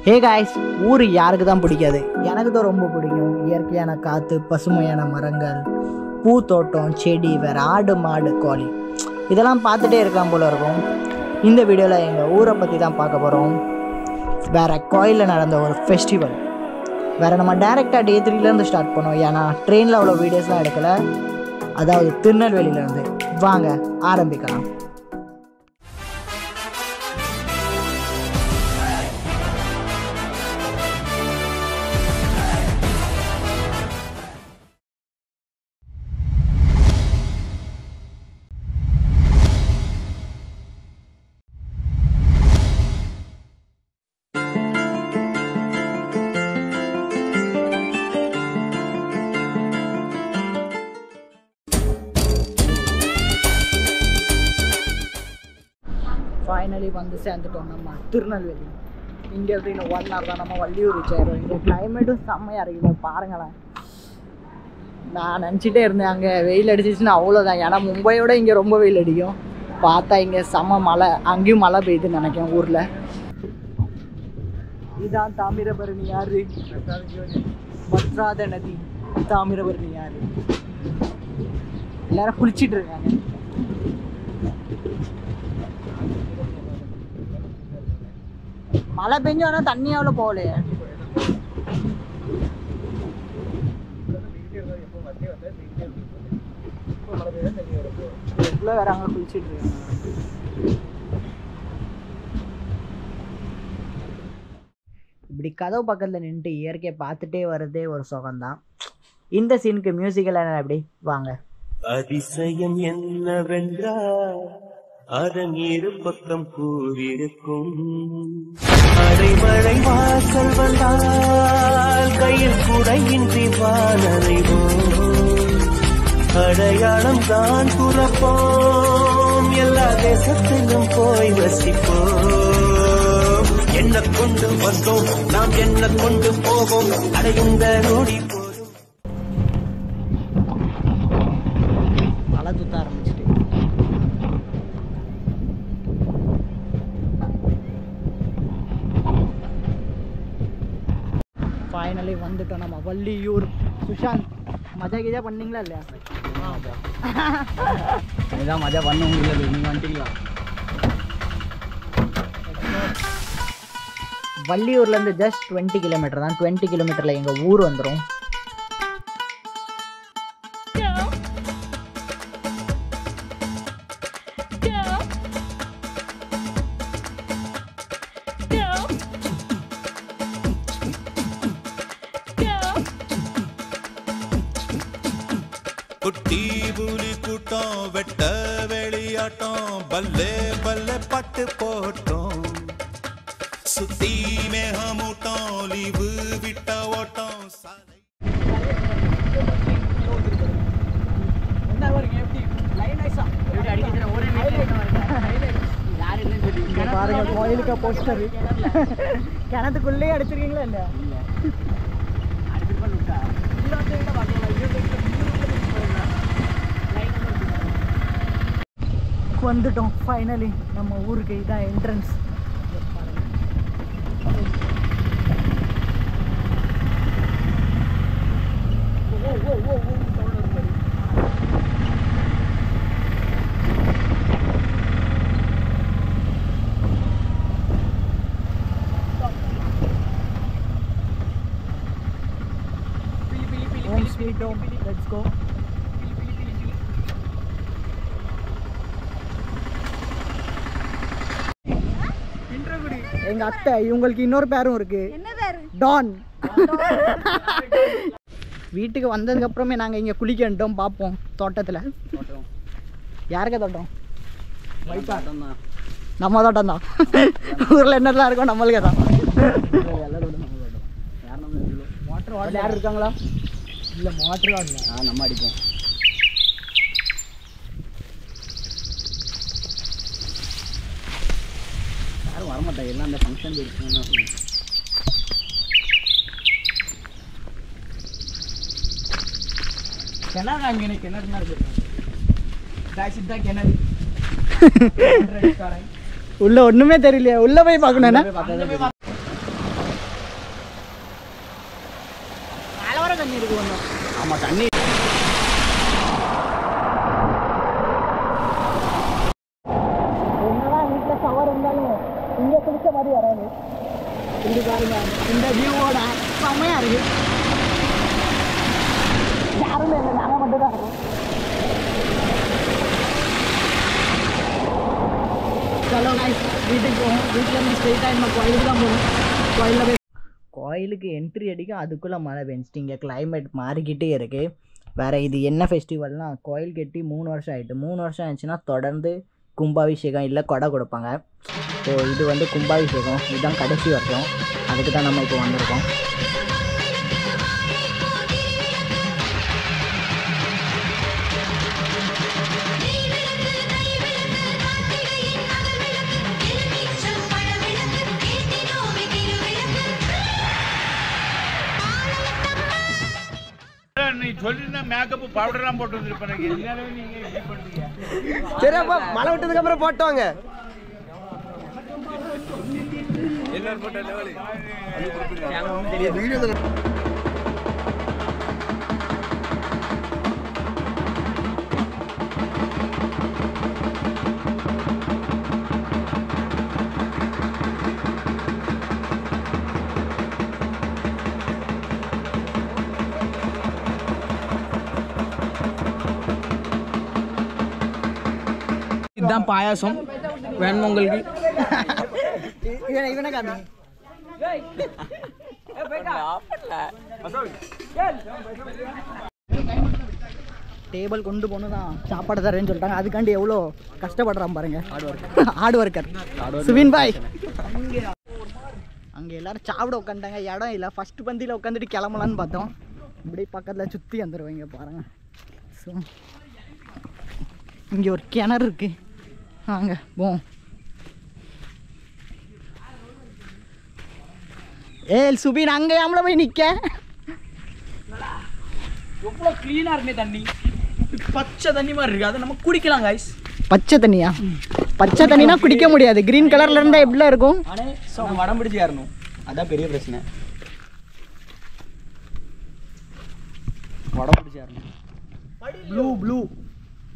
Hey guys, ஊர் யாருக்கு தான் பிடிக்காது? எனக்கு தான் ரொம்ப பிடிக்கும். இயற்கையான காற்று, பசுமையான மரங்கள், பூத்தோட்டம், செடி, வேறு ஆடு மாடு கோழி இதெல்லாம் பார்த்துட்டே இருக்கலாம் போல இருக்கும். இந்த வீடியோவில் எங்கள் ஊரை பற்றி தான் பார்க்க போகிறோம். வேறு கோயிலில் நடந்த ஒரு ஃபெஸ்டிவல். வேறு நம்ம டேரெக்டாக டே 3லேருந்து ஸ்டார்ட் பண்ணோம். ஏன்னா ட்ரெயினில் அவ்வளோ வீடியோஸ்லாம் எடுக்கலை. அதாவது திருநெல்வேலியிலேருந்து. வாங்க ஆரம்பிக்கலாம். ஃபைனலி வந்து சேர்ந்துட்டோம் நம்ம திருநெல்வேலி. இங்கேருந்து இன்னும் 1 hour தான் நம்ம வள்ளியூர் ரீச் ஆயிடும். இங்கே கிளைமேட்டும் செம்மையாக இருக்குது, பாருங்களேன். நான் நினச்சிட்டே இருந்தேன் அங்கே வெயில் அடிச்சிச்சுன்னா அவ்வளோதான். ஏன்னா மும்பையோட இங்கே ரொம்ப வெயில் அடிக்கும். பார்த்தா இங்கே செம்ம மழை, அங்கேயும் மழை பெய்யுதுன்னு நினைக்கிறேன் ஊரில். இதுதான் தாமிரபரணி ஆறு, வற்றாத நதி தாமிரபரணி ஆறு. எல்லாரும் குளிச்சிட்டு இருக்காங்க. மழை பெஞ்சு ஆனால் தண்ணி அவ்வளோ போகலையே. எவ்வளோ வேற அங்கே குளிச்சுட்டு இருக்காங்க. இப்படி கதவு பக்கத்தில் நின்றுட்டு இயற்கையை பார்த்துட்டே வர்றதே ஒரு சுகம்தான். இந்த சீனுக்கு மியூசிக்கல் என்ன எப்படி வாங்க. அதிசயம் என்னவென்றால் அதன் இரு பக்கம் கூறியிருக்கும். அடைமழை வாசல் வந்தால் கையில் குடையின்றி வானறைவோம். அடையாளம் தான் துறப்போம், எல்லா தேசத்திலும் போய் வசிப்போம். என்ன கொண்டு வந்தோம் நாம், என்ன கொண்டு போவோம், அடைந்த நொடி போதும். மழை சுத்த ஆரம்பிச்சுட்டு ஃபைனலி வந்துட்டோம் நம்ம வள்ளியூர். சுஷாந்த், மஜா கீஜா பண்ணீங்களா இல்லையா? இதுதான் மஜா பண்ண முடியல. நீங்கள் வந்துட்டீங்களா? வள்ளியூர்லேருந்து ஜஸ்ட் 20 கிலோமீட்டர் தான். 20 கிலோமீட்டரில் எங்கள் ஊர் வந்துடும். குட்டி புலி கூட்டம், வெட்ட வெளியாட்டம், பல்லே பல்லே பட்டு போட்டோம். சுத்தி மேகமூட்டம், லீவு விட்ட ஓட்டம். பாருங்க கோயிலுக்கு போஸ்டர். கிணத்துக்குள்ளே அடிச்சிருக்கீங்களா இல்லையா? வந்துட்டோம் ஃபைனலி நம்ம ஊருக்கு. இதான் entrance. Home sweet home. Let's go. எங்க அத்தை, இவங்களுக்கு இன்னொரு பேரும் இருக்கு. என்ன பேரு? டான். வீட்டுக்கு வந்ததுக்கு அப்புறமே நாங்க இங்க குளிக்கணும். பார்ப்போம் தோட்டத்துல. யாருக்க தோட்டம்? நம்ம தோட்டம் தான். ஊர்ல என்னெல்லாம் இருக்கும் நம்மளுக்கே தான். வாட்டர் யார் இருக்காங்களா? இல்ல மோட்டர் வாடல. நம்ம அடிப்போம். யாரும் வரமாட்டாங்க, எல்லாம் அந்த ஃபங்க்ஷன் போயிடுச்சுன்னு. கிணறு அங்கே கிணறு கிணறு உள்ள ஒண்ணுமே தெரியலையா? உள்ள போய் பார்க்கணும். மட்டும் தான் இருக்கும். சலோ गाइस வீட்டுக்கு போவோம். வீட்டில் இருந்து ஸ்ட்ரெயிட்டாக நம்ம கோயிலுக்கு தான் போகணும். கோயிலில் போய் கோயிலுக்கு என்ட்ரி அடிக்க அதுக்குள்ளே மழை பெஞ்சிட்டு இங்கே கிளைமேட் மாறிக்கிட்டே இருக்குது. வேறு இது என்ன ஃபெஸ்டிவல்னால் கோயில் கட்டி 3 வருஷம் ஆகிட்டு. 3 வருஷம் ஆச்சுன்னா தொடர்ந்து கும்பாபிஷேகம் இல்லை கொடை கொடுப்பாங்க. ஸோ இது வந்து கும்பாபிஷேகம், இதுதான் கடைசி வருஷம். அதுக்கு தான் நம்ம இப்போ வந்திருக்கோம். சரி அப்ப மழை விட்டதுக்கு அப்புறம் போட்டோங்க. இதுதான் பாயாசம் வேணுமா உங்களுக்கு? இவனை காமி டேபிள் கொண்டு போனதான் சாப்பாடு தரேன்னு சொல்லிட்டாங்க. அதுக்காண்டி எவ்வளோ கஷ்டப்படுறான் பாருங்க. ஹார்ட் ஒர்க்கர் சுவின் பாய். அங்கே எல்லாரும் சாப்பிட உட்காந்துட்டாங்க. இடம் இல்லை. ஃபஸ்ட்டு பந்தியில் உட்காந்துட்டு கிளம்பலான்னு பார்த்தோம். இப்படி பக்கத்தில் சுற்றி வந்துடுவாங்க பாருங்க. ஸோ இங்கே ஒரு கிணறு இருக்கு. வாங்க போம். சுபின் அங்கே நம்மள போய் நிற்க எவ்வளோ க்ளீனாக இருக்குமே தண்ணி. பச்சை தண்ணி மாதிரி இருக்குது. அதை நம்ம குடிக்கலாம் கைஸ். பச்சை தண்ணியா? பச்சை தண்ணினா குடிக்க முடியாது. கிரீன் கலர்ல இருந்தா எப்படிலாம் இருக்கும்? ஆனால் வடம் பிடிச்சி ஏறணும். அதான் பெரிய பிரச்சனை. வடம் பிடிச்சி ஏறணும். Blue blue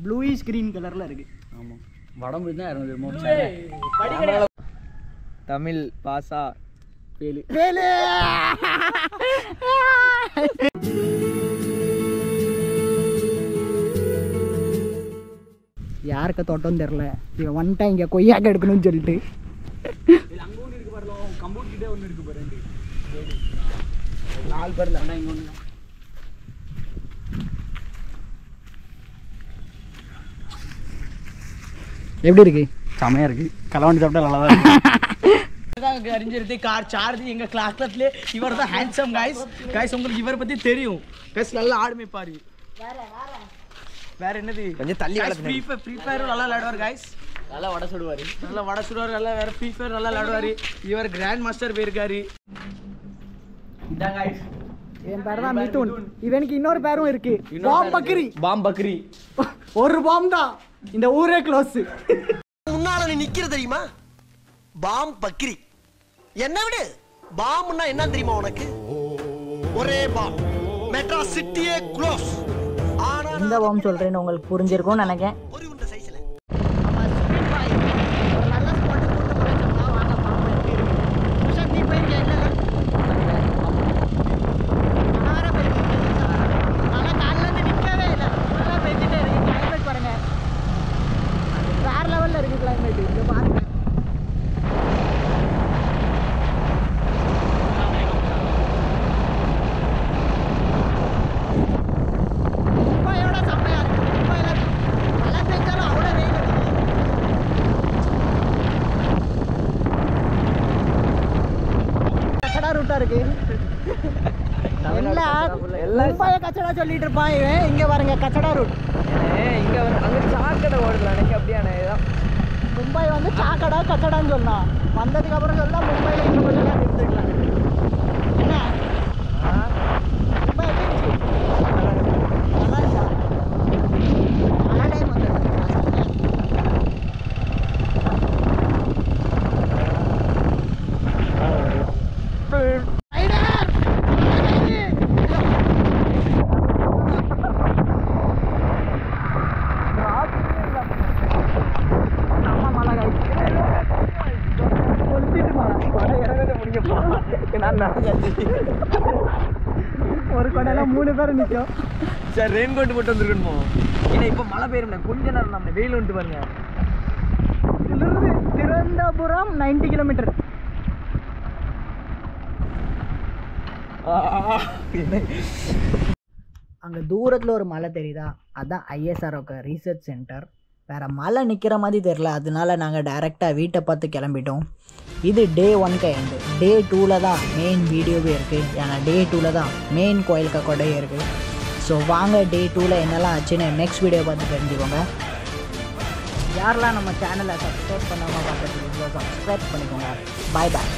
blue is green கலர்ல இருக்கு. ஆமாம், வடம் பிடிச்சி தான் ஏறணும். தமிழ் பாசா வேலு வேலு யாருக்கு தோட்டம் தெரியல. இவன் வந்துட்டான் இங்கே கொய்யாக்க எடுக்கணும்னு சொல்லிட்டு. அங்கே ஒன்று இருக்கு பாருங்க. கம்பவுண்ட் கிட்டே ஒன்று இருக்கு பாருங்க. 4 பேர் இல்லை. ஆனால் இங்கே ஒன்று எப்படி இருக்கு? செமையாக இருக்குது. கலவண்டி சாப்பிட்டா நல்லா தான் இருக்குது. அறிஞ்சிருது கார் சார்ஜ். எங்கள் கிளாஸ்லேயே இவர் தான் ஹேண்ட்ஸம் கைஸ். கைஸ் உங்களுக்கு இவரை பற்றி தெரியும். கைஸ் நல்லா ஆடுமே பாரு. வேற என்னது கொஞ்சம் தள்ளி ஃப்ரீ ஃபயர் நல்லா விளையாடுவார் கைஸ். நல்லா வடை சுடுவார். நல்லா வேற ஃப்ரீ ஃபயர் நல்லா விளையாடுவார். இவர் கிராண்ட் மாஸ்டர் போயிருக்காரு. இதான் கைஸ் என் பேர் தான் மிதுன். இவனுக்கு இன்னொரு பேரும் இருக்கு. பாம் பக்ரி. ஒரு பாம் தான். இந்த ஊரே க்ளோஸ். முன்னால நீ நிக்கிற தெரியுமா? பாம் பக்ரி. என்ன விடு, பாம்னா என்ன தெரியுமா உனக்கு? ஒரே பாம். மெட்ராஸ் சிட்டியே க்ளோஸ். ஆனா இந்த பாம் சொல்றேன்னு உங்களுக்கு புரிஞ்சிருக்கும்னு நினைக்கிறேன். ஒரு உண்ட சைஸ்ல கச்சடா சொல்லிட்டு இருப்பான் இவன். இங்க பாருங்க கச்சடா ரூட். இங்க அங்க சாக்கடை ஓடுது எனக்கு. அப்படியான மும்பை வந்து சாக்கடா கச்சடான்னு சொன்னான். வந்ததுக்கு அப்புறம் சொல்லா மும்பைல இன்னும் கொஞ்சம் நேரம் இருந்துக்கலாம். என்ன மும்பை எப்படி இருந்துச்சு? நல்லா இருக்கா? நல்லா டைம் வந்து ஒரு கொடையில 3 பேர் நிற்கும். சார் ரெயின் கோட் போட்டு வந்துருக்கணுமோ? ஏன்னா இப்போ மழை பெய்யும்ல, கொஞ்ச நேரம் நம்ம வெயில் வந்துட்டு பாருங்க. திருவனந்தபுரம் 90 கிலோமீட்டர். அங்கே தூரத்தில் ஒரு மலை தெரியுதா, அதுதான் ஐஎஸ்ஆர்ஓக்கு ரிசர்ச் சென்டர். வேறு மலை நிற்கிற மாதிரி தெரில, அதனால நாங்கள் டைரெக்டாக வீட்டை பார்த்து கிளம்பிட்டோம். இது டே 1க்கு எண்டு. டே 2ல் தான் மெயின் வீடியோவே இருக்குது. ஏன்னா டே 2ல் தான் மெயின் கோயிலுக்கு கொடையே இருக்குது. ஸோ வாங்க டே 2ல் என்னெல்லாம் ஆச்சுன்னு நெக்ஸ்ட் வீடியோ பார்த்து தெரிஞ்சுக்கோங்க. யாரெல்லாம் நம்ம சேனலை சப்ஸ்கிரைப் பண்ணாமல் பார்த்துட்டு சப்ஸ்கிரைப் பண்ணிக்கோங்க. பாய் பாய்.